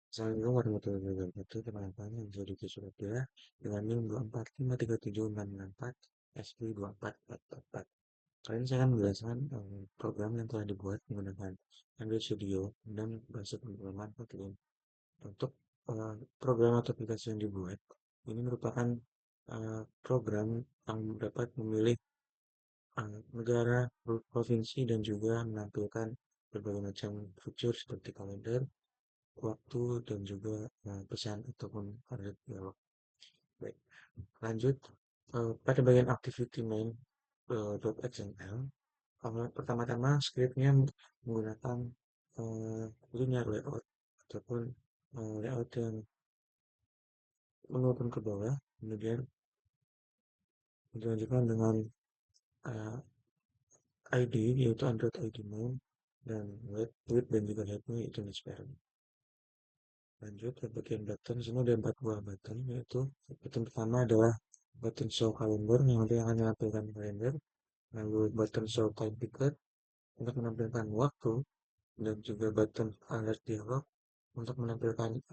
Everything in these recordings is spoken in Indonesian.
Assalamualaikum warahmatullahi wabarakatuh. Perkenalkan, saya Diki Surabaya dengan NIM 2453764 SP 24444. Kali ini saya akan menjelaskan program yang telah dibuat menggunakan Android Studio dan bahasa pemrograman Kotlin. Untuk program atau aplikasi yang dibuat, ini merupakan program yang dapat memilih negara, provinsi, dan juga menampilkan berbagai macam fitur seperti kalender, waktu, dan juga pesan ataupun alert dialog. Baik, lanjut pada bagian activity main .xml. Pertama-tama scriptnya menggunakan linear layout ataupun layout yang menurun ke bawah, kemudian dilanjutkan dengan uh, ID yaitu Android ID main dan width dan juga height-nya itu inspire. Lanjut ke bagian button, sini ada 4 buah button, yaitu button pertama adalah button show calendar yang nanti akan menampilkan kalender, lalu button show time picker untuk menampilkan waktu, dan juga button alert dialog untuk menampilkan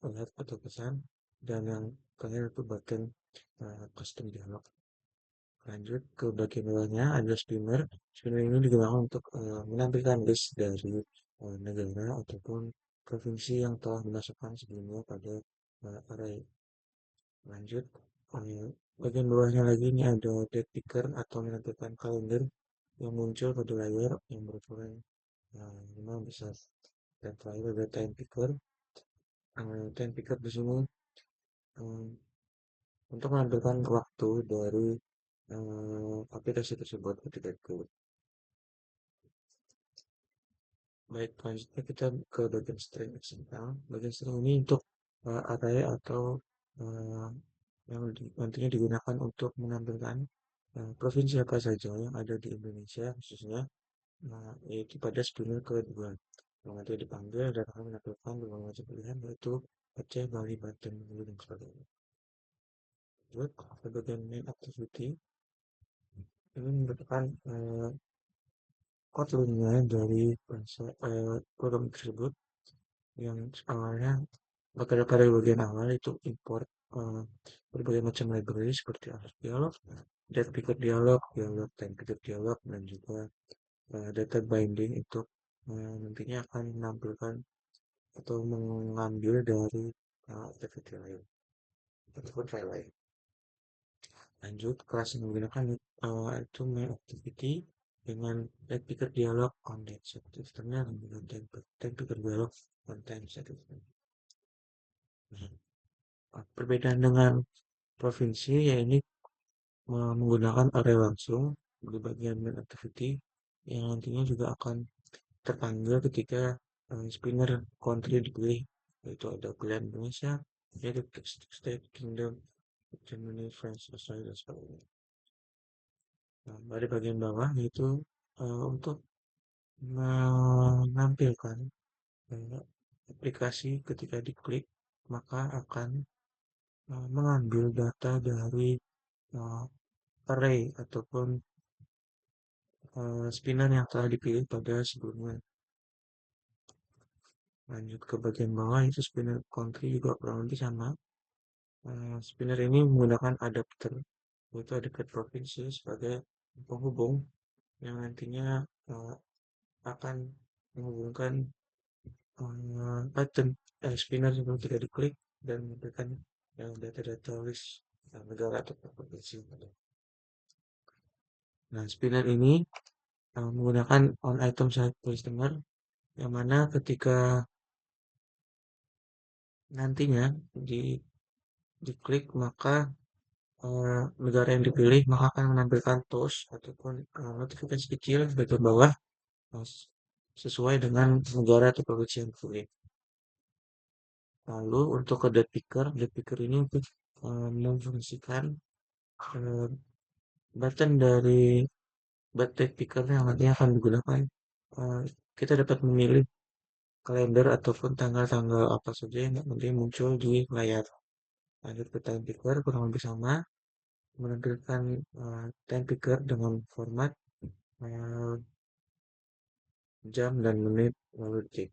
alert atau pesan, dan yang terakhir itu button custom dialog. Lanjut ke bagian bawahnya ada spinner. Spinner ini digunakan untuk menampilkan list dari negara ataupun provinsi yang telah dimasukkan sebelumnya pada array. Lanjut, bagian bawahnya lagi ini ada date picker atau menampilkan kalender yang muncul pada layar yang berukuran 5 besar. Dan terakhir ada time picker. Time picker di sini eh, untuk menampilkan waktu dari aplikasi tersebut ketika itu. Baik, selanjutnya kita ke bagian string XML. Bagian string ini untuk array atau uh, yang nantinya digunakan untuk menampilkan provinsi apa saja yang ada di Indonesia khususnya, yaitu pada spinner kedua. Yang nanti dipanggil dan akan menampilkan berbagai macam pilihan yaitu Aceh, Bali, Banten, dan sebagainya. Lalu, ke bagian main activity, ini merupakan Kotlin-nya dari program tersebut yang awalnya pada bagian awal itu import eh, berbagai macam library seperti Aleph Dialog, Data Picker Dialog, Dialog, Time Picker Dialog, dan juga data binding untuk nantinya akan menampilkan atau mengambil dari activity lain ataupun file lain. Lanjut, kelas yang menggunakan itu main activity dengan Data Picker Dialog on that set systemnya dan juga Time Picker Dialog on time set system. Nah, perbedaan dengan provinsi ya ini menggunakan array langsung di bagian main activity yang nantinya juga akan terpanggil ketika spinner country dipilih, yaitu ada pilihan Indonesia, United States Kingdom, Germany, France, Australia, dan sebagainya. Nah, pada bagian bawah yaitu untuk menampilkan uh, aplikasi ketika diklik maka akan mengambil data dari uh, array ataupun spinner yang telah dipilih pada sebelumnya. Lanjut ke bagian bawah itu spinner country juga kurang lebih sama. Spinner ini menggunakan adapter, yaitu adapter provinsi sebagai penghubung yang nantinya akan menghubungkan button spinner yang ketika diklik dan memberikan data-data list negara atau provinsi. Nah, spinner ini menggunakan on item site listener yang mana ketika nantinya di diklik maka negara yang dipilih maka akan menampilkan toast ataupun notifikasi kecil di bagian bawah uh, sesuai dengan negara atau provinsi yang dipilih. Lalu untuk ke date picker ini untuk memfungsikan uh, button dari date picker yang nantinya akan digunakan. Uh, kita dapat memilih kalender ataupun tanggal-tanggal apa saja yang nanti muncul di layar. Lanjut ke time picker kurang lebih sama, menampilkan time picker dengan format jam dan menit lalu detik.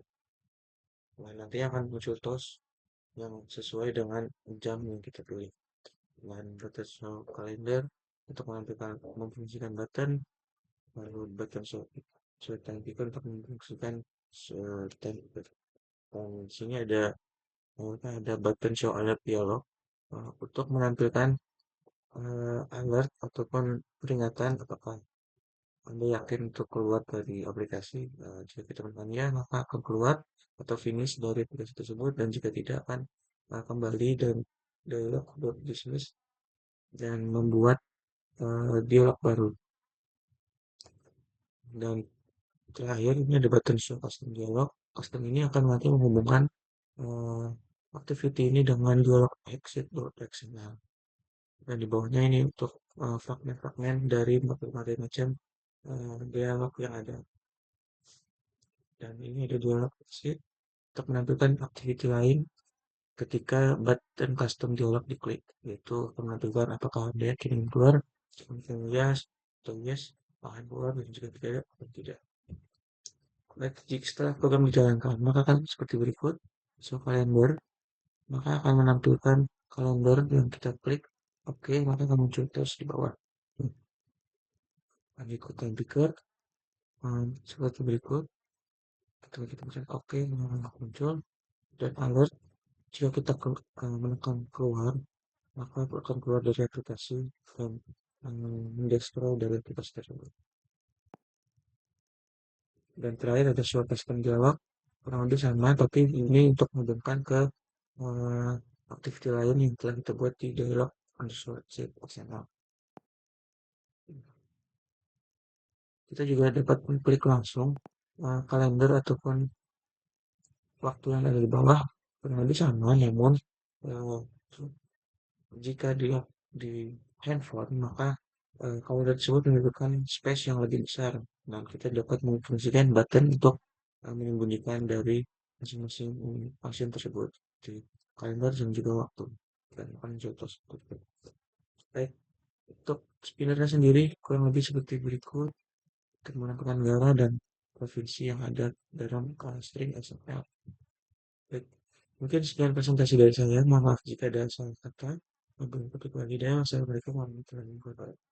Nah, nanti akan muncul tos yang sesuai dengan jam yang kita pilih. Dan button show kalender untuk menampilkan memfungsikan button, lalu button show time picker untuk memfungsikan time picker. Dan di sini ada button show alert dialog untuk menampilkan alert ataupun peringatan apakah Anda yakin untuk keluar dari aplikasi. Jika kita menekan ya, maka akan keluar atau finish dari aplikasi tersebut, dan jika tidak akan kembali dan dialog dismiss dan membuat dialog baru. Dan terakhir ini ada button show custom dialog. Custom ini akan nanti menghubungkan uh, activity ini dengan dialog exit.xml. Dan di bawahnya ini untuk fragmen-fragmen dari berbagai macam dialog yang ada. Dan ini ada dialog exit untuk menampilkan activity lain ketika button custom dialog diklik, yaitu akan menampilkan apakah Anda yakin ingin keluar, jika yes atau yes, akan keluar, dan jika tidak, atau tidak. Baik, jika setelah program dijalankan, maka akan seperti berikut. So, kalender, maka akan menampilkan kalender yang kita klik. Oke, maka akan muncul terus di bawah. Ikut time picker, seperti berikut. Ketika kita pencet oke, maka muncul. Dan alert, jika kita menekan keluar, maka akan keluar dari aplikasi dan mendestroy dari aplikasi tersebut. Dan terakhir ada show custom dialog, kurang lebih sama, tapi ini untuk menghubungkan ke uh, activity lain yang telah kita buat di dialog underscore XML. Kita juga dapat mengklik langsung kalender ataupun waktu yang ada di bawah, kurang lebih sama, namun uh, jika di handphone, maka kalender tersebut membutuhkan space yang lebih besar, dan kita dapat memfungsikan button untuk menyembunyikan dari masing-masing function tersebut di kalender dan juga waktu, dan akan contoh seperti itu. Baik, untuk spinnernya sendiri kurang lebih seperti berikut, untuk menentukan negara dan provinsi yang ada dalam string XML. Baik, mungkin sekian presentasi dari saya. Mohon maaf jika ada salah kata. Wabillahi taufiq wal hidayah. Wassalamualaikum warahmatullahi wabarakatuh.